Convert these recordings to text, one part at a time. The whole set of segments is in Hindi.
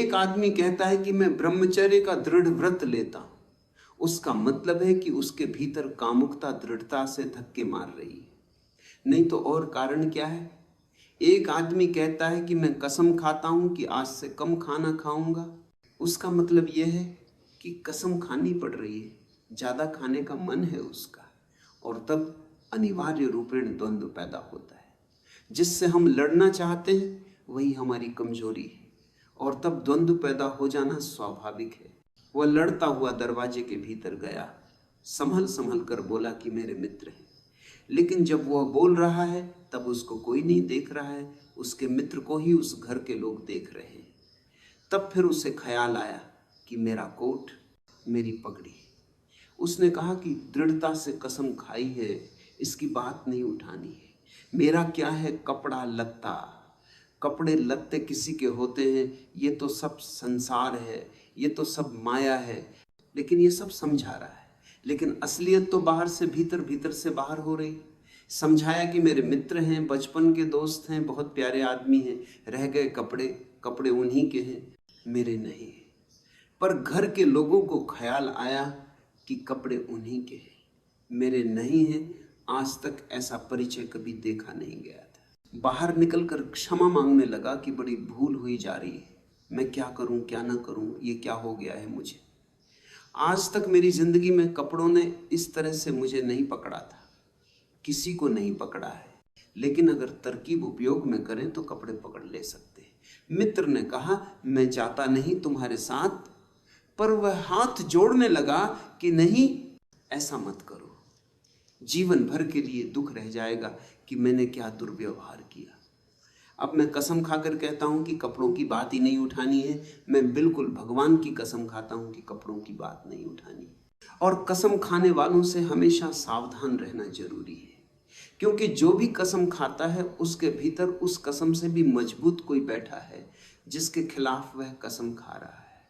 एक आदमी कहता है कि मैं ब्रह्मचर्य का दृढ़ व्रत लेता हूं, उसका मतलब है कि उसके भीतर कामुकता दृढ़ता से धक्के मार रही है, नहीं तो और कारण क्या है। एक आदमी कहता है कि मैं कसम खाता हूं कि आज से कम खाना खाऊंगा, उसका मतलब यह है कि कसम खानी पड़ रही है, ज्यादा खाने का मन है उसका, और तब अनिवार्य रूपेण द्वंद्व पैदा होता है। जिससे हम लड़ना चाहते हैं वही हमारी कमजोरी है, और तब द्वंद्व पैदा हो जाना स्वाभाविक है। वह लड़ता हुआ दरवाजे के भीतर गया, संभल संभल कर बोला कि मेरे मित्र हैं। लेकिन जब वह बोल रहा है तब उसको कोई नहीं देख रहा है, उसके मित्र को ही उस घर के लोग देख रहे हैं। तब फिर उसे ख्याल आया कि मेरा कोट, मेरी पगड़ी। उसने कहा कि दृढ़ता से कसम खाई है, इसकी बात नहीं उठानी है। मेरा क्या है कपड़ा लत्ता, कपड़े लत्ते किसी के होते हैं, ये तो सब संसार है, ये तो सब माया है। लेकिन ये सब समझा रहा है, लेकिन असलियत तो बाहर से भीतर, भीतर से बाहर हो रही। समझाया कि मेरे मित्र हैं, बचपन के दोस्त हैं, बहुत प्यारे आदमी हैं, रह गए कपड़े, कपड़े उन्हीं के हैं, मेरे नहीं। पर घर के लोगों को ख्याल आया कि कपड़े उन्हीं के हैं, मेरे नहीं हैं। आज तक ऐसा परिचय कभी देखा नहीं गया था। बाहर निकलकर क्षमा मांगने लगा कि बड़ी भूल हुई जा रही है, मैं क्या करूं क्या ना करूं, ये क्या हो गया है मुझे। आज तक मेरी जिंदगी में कपड़ों ने इस तरह से मुझे नहीं पकड़ा था, किसी को नहीं पकड़ा है, लेकिन अगर तरकीब उपयोग में करें तो कपड़े पकड़ ले सकते हैं। मित्र ने कहा मैं जाता नहीं तुम्हारे साथ, पर वह हाथ जोड़ने लगा कि नहीं, ऐसा मत करो, जीवन भर के लिए दुख रह जाएगा कि मैंने क्या दुर्व्यवहार किया। अब मैं कसम खाकर कहता हूं कि कपड़ों की बात ही नहीं उठानी है। मैं बिल्कुल भगवान की कसम खाता हूं कि कपड़ों की बात नहीं उठानी। और कसम खाने वालों से हमेशा सावधान रहना जरूरी है, क्योंकि जो भी कसम खाता है उसके भीतर उस कसम से भी मजबूत कोई बैठा है जिसके खिलाफ वह कसम खा रहा है,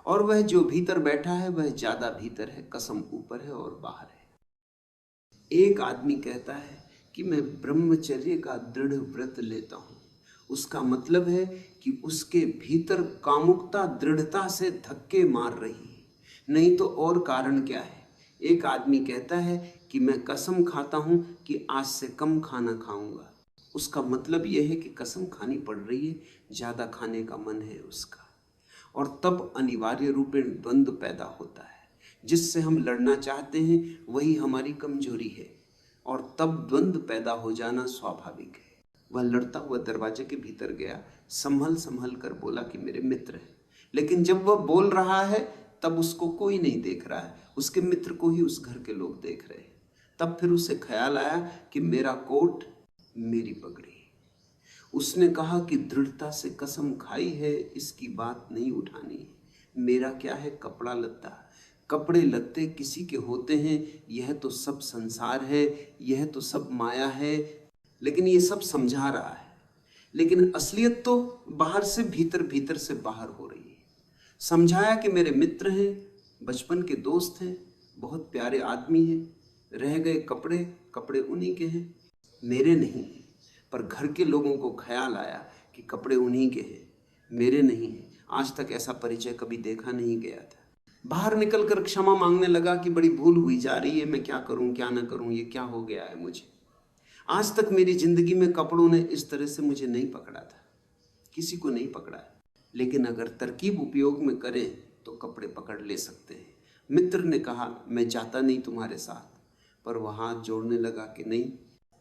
और वह जो भीतर बैठा है वह ज्यादा भीतर है, कसम ऊपर है और बाहर है। एक आदमी कहता है कि मैं ब्रह्मचर्य का दृढ़ व्रत लेता हूं, उसका मतलब है कि उसके भीतर कामुकता दृढ़ता से धक्के मार रही है, नहीं तो और कारण क्या है। एक आदमी कहता है कि मैं कसम खाता हूं कि आज से कम खाना खाऊंगा, उसका मतलब यह है कि कसम खानी पड़ रही है, ज्यादा खाने का मन है उसका, और तब अनिवार्य रूप में द्वंद्व पैदा होता है। जिससे हम लड़ना चाहते हैं वही हमारी कमजोरी है, और तब द्वंद्व पैदा हो जाना स्वाभाविक है। वह लड़ता हुआ दरवाजे के भीतर गया, संभल संभल कर बोला कि मेरे मित्र हैं। लेकिन जब वह बोल रहा है तब उसको कोई नहीं देख रहा है, उसके मित्र को ही उस घर के लोग देख रहे हैं। तब फिर उसे ख्याल आया कि मेरा कोट, मेरी पगड़ी। उसने कहा कि दृढ़ता से कसम खाई है, इसकी बात नहीं उठानी। मेरा क्या है कपड़ा लत्ता, कपड़े लत्ते किसी के होते हैं, यह तो सब संसार है, यह तो सब माया है। लेकिन ये सब समझा रहा है, लेकिन असलियत तो बाहर से भीतर, भीतर से बाहर हो रही है। समझाया कि मेरे मित्र हैं, बचपन के दोस्त हैं, बहुत प्यारे आदमी हैं, रह गए कपड़े, कपड़े उन्हीं के हैं, मेरे नहीं हैं। पर घर के लोगों को ख्याल आया कि कपड़े उन्हीं के हैं, मेरे नहीं हैं। आज तक ऐसा परिचय कभी देखा नहीं गया था। बाहर निकलकर क्षमा मांगने लगा कि बड़ी भूल हुई जा रही है, मैं क्या करूं क्या ना करूं, ये क्या हो गया है मुझे। आज तक मेरी जिंदगी में कपड़ों ने इस तरह से मुझे नहीं पकड़ा था, किसी को नहीं पकड़ा है, लेकिन अगर तरकीब उपयोग में करें तो कपड़े पकड़ ले सकते हैं। मित्र ने कहा मैं जाता नहीं तुम्हारे साथ, पर वह हाथ जोड़ने लगा कि नहीं,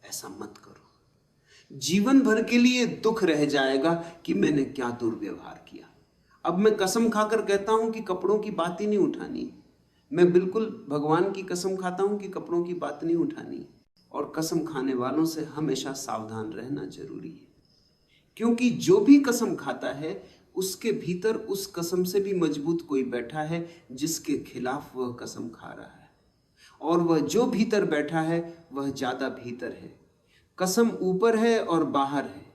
ऐसा मत करो, जीवन भर के लिए दुख रह जाएगा कि मैंने क्या दुर्व्यवहार किया। अब मैं कसम खाकर कहता हूं कि कपड़ों की बात ही नहीं उठानी। मैं बिल्कुल भगवान की कसम खाता हूं कि कपड़ों की बात नहीं उठानी, और कसम खाने वालों से हमेशा सावधान रहना जरूरी है, क्योंकि जो भी कसम खाता है उसके भीतर उस कसम से भी मजबूत कोई बैठा है जिसके खिलाफ वह कसम खा रहा है, और वह जो भीतर बैठा है वह ज्यादा भीतर है। कसम ऊपर है और बाहर है।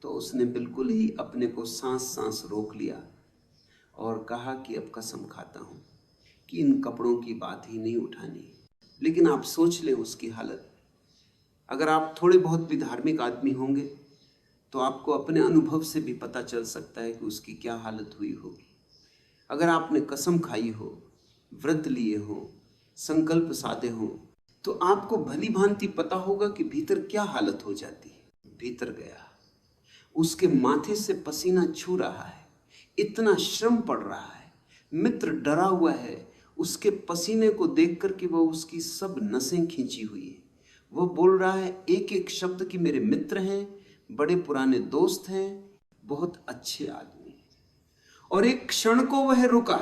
तो उसने बिल्कुल ही अपने को सांस सांस रोक लिया और कहा कि अब कसम खाता हूं कि इन कपड़ों की बात ही नहीं उठानी। लेकिन आप सोच लें उसकी हालत। अगर आप थोड़े बहुत भी धार्मिक आदमी होंगे तो आपको अपने अनुभव से भी पता चल सकता है कि उसकी क्या हालत हुई होगी। अगर आपने कसम खाई हो, व्रत लिए हो, संकल्प साधे हो, तो आपको भली भांति पता होगा कि भीतर क्या हालत हो जाती है। भीतर गया, उसके माथे से पसीना छू रहा है, इतना श्रम पड़ रहा है, मित्र डरा हुआ है उसके पसीने को देख कर कि वह उसकी सब नसें खींची हुई है। वह बोल रहा है एक एक शब्द कि मेरे मित्र हैं, बड़े पुराने दोस्त हैं, बहुत अच्छे आदमी हैं। और एक क्षण को वह रुका,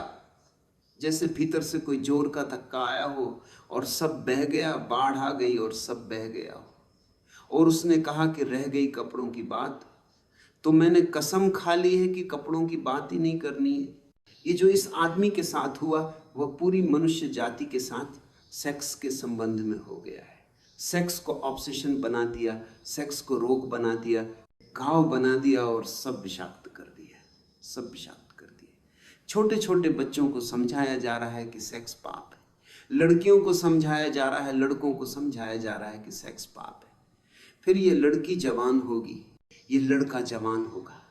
जैसे भीतर से कोई जोर का धक्का आया हो और सब बह गया, बाढ़ आ गई और सब बह गया हो। और उसने कहा कि रह गई कपड़ों की बात, तो मैंने कसम खा ली है कि कपड़ों की बात ही नहीं करनी है। ये जो इस आदमी के साथ हुआ वह पूरी मनुष्य जाति के साथ सेक्स के संबंध में हो गया है। सेक्स को ऑब्सेशन बना दिया, सेक्स को रोग बना दिया, घाव बना दिया और सब विषाक्त कर दिया, सब विषाक्त कर दिया। छोटे छोटे बच्चों को समझाया जा रहा है कि सेक्स पाप है, लड़कियों को समझाया जा रहा है, लड़कों को समझाया जा रहा है कि सेक्स पाप है। फिर ये लड़की जवान होगी, ये लड़का जवान होगा,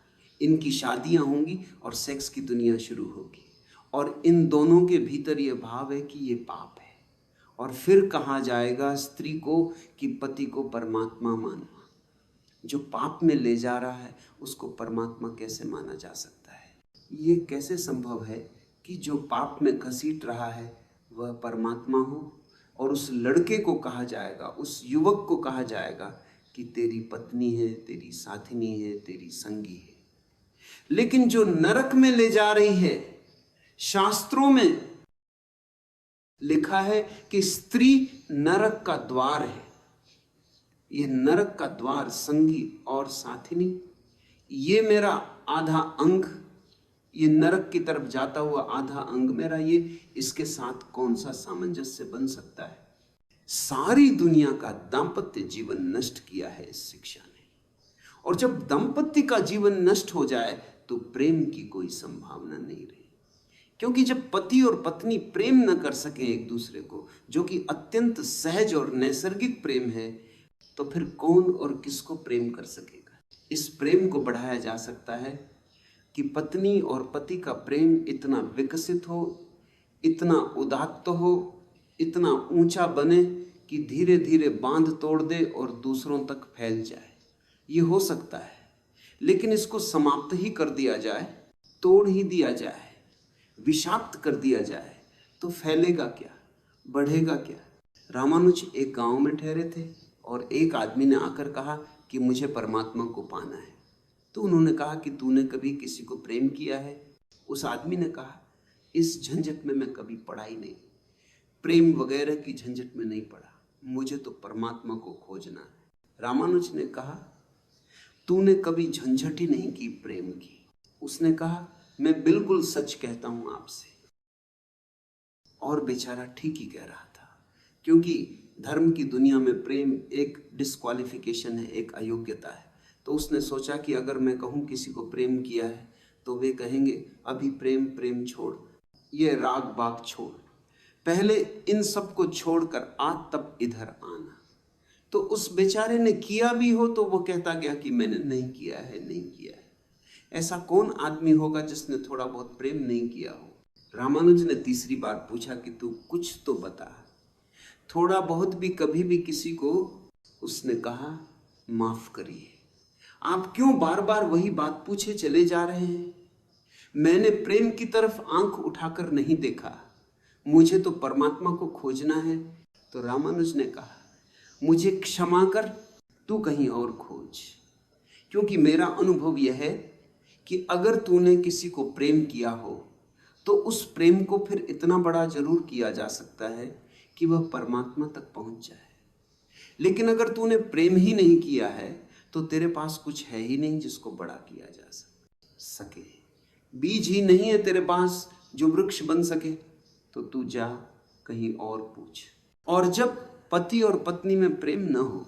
इनकी शादियां होंगी और सेक्स की दुनिया शुरू होगी। और इन दोनों के भीतर ये भाव है कि ये पाप है। और फिर कहा जाएगा स्त्री को कि पति को परमात्मा मानना। जो पाप में ले जा रहा है उसको परमात्मा कैसे माना जा सकता है? ये कैसे संभव है कि जो पाप में घसीट रहा है वह परमात्मा हो? और उस लड़के को कहा जाएगा, उस युवक को कहा जाएगा कि तेरी पत्नी है, तेरी साथिनी है, तेरी संगी है। लेकिन जो नरक में ले जा रही है, शास्त्रों में लिखा है कि स्त्री नरक का द्वार है। ये नरक का द्वार, संगी और साथिनी, ये मेरा आधा अंग, ये नरक की तरफ जाता हुआ आधा अंग मेरा, ये इसके साथ कौन सा सामंजस्य बन सकता है? सारी दुनिया का दाम्पत्य जीवन नष्ट किया है इस शिक्षा ने। और जब दाम्पत्य का जीवन नष्ट हो जाए तो प्रेम की कोई संभावना नहीं रही। क्योंकि जब पति और पत्नी प्रेम न कर सके एक दूसरे को, जो कि अत्यंत सहज और नैसर्गिक प्रेम है, तो फिर कौन और किसको प्रेम कर सकेगा? इस प्रेम को बढ़ाया जा सकता है कि पत्नी और पति का प्रेम इतना विकसित हो, इतना उदात्त हो, इतना ऊंचा बने कि धीरे धीरे बांध तोड़ दे और दूसरों तक फैल जाए। ये हो सकता है, लेकिन इसको समाप्त ही कर दिया जाए, तोड़ ही दिया जाए, विषाक्त कर दिया जाए, तो फैलेगा क्या, बढ़ेगा क्या? रामानुज एक गांव में ठहरे थे और एक आदमी ने आकर कहा कि मुझे परमात्मा को पाना है। तो उन्होंने कहा कि तूने कभी किसी को प्रेम किया है? उस आदमी ने कहा इस झंझट में मैं कभी पड़ा ही नहीं, प्रेम वगैरह की झंझट में नहीं पड़ा, मुझे तो परमात्मा को खोजना है। रामानुज ने कहा तूने कभी झंझट ही नहीं की प्रेम की। उसने कहा मैं बिल्कुल सच कहता हूं आपसे। और बेचारा ठीक ही कह रहा था, क्योंकि धर्म की दुनिया में प्रेम एक डिस्क्वालिफिकेशन है, एक अयोग्यता है। तो उसने सोचा कि अगर मैं कहूं किसी को प्रेम किया है तो वे कहेंगे अभी प्रेम प्रेम छोड़, ये राग बाग छोड़, पहले इन सब को छोड़कर आ तब इधर आना। तो उस बेचारे ने किया भी हो तो वो कहता गया कि मैंने नहीं किया है, नहीं किया है। ऐसा कौन आदमी होगा जिसने थोड़ा बहुत प्रेम नहीं किया हो? रामानुज ने तीसरी बार पूछा कि तू कुछ तो बता, थोड़ा बहुत भी कभी भी किसी को? उसने कहा माफ करिए, आप क्यों बार बार वही बात पूछे चले जा रहे हैं? मैंने प्रेम की तरफ आंख उठाकर नहीं देखा, मुझे तो परमात्मा को खोजना है। तो रामानुज ने कहा मुझे क्षमा कर, तू कहीं और खोज, क्योंकि मेरा अनुभव यह है कि अगर तूने किसी को प्रेम किया हो तो उस प्रेम को फिर इतना बड़ा जरूर किया जा सकता है कि वह परमात्मा तक पहुंच जाए। लेकिन अगर तूने प्रेम ही नहीं किया है तो तेरे पास कुछ है ही नहीं जिसको बड़ा किया जा सके। बीज ही नहीं है तेरे पास जो वृक्ष बन सके, तो तू जा कहीं और पूछ। और जब पति और पत्नी में प्रेम न हो,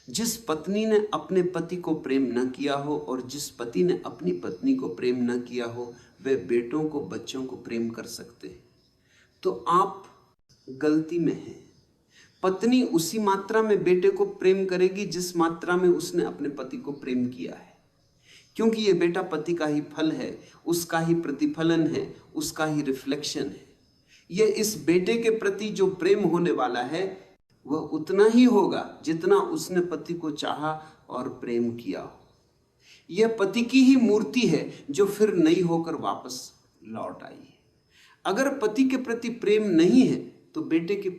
जिस पत्नी ने अपने पति को प्रेम न किया हो और जिस पति ने अपनी पत्नी को प्रेम न किया हो, वे बेटों को बच्चों को प्रेम कर सकते हैं। तो आप गलती में हैं। पत्नी उसी मात्रा में बेटे को प्रेम करेगी जिस मात्रा में उसने अपने पति को प्रेम किया है। क्योंकि ये बेटा पति का ही फल है, उसका ही प्रतिफलन है, उसका ही रिफ्लेक्शन है। ये इस बेटे के प्रति जो प्रेम होने वाला है वह उतना ही होगा जितना उसने पति को चाहा और प्रेम किया हो। यह पति की ही मूर्ति है जो फिर नई होकर वापस लौट आई है। अगर पति के प्रति प्रेम नहीं है तो बेटे के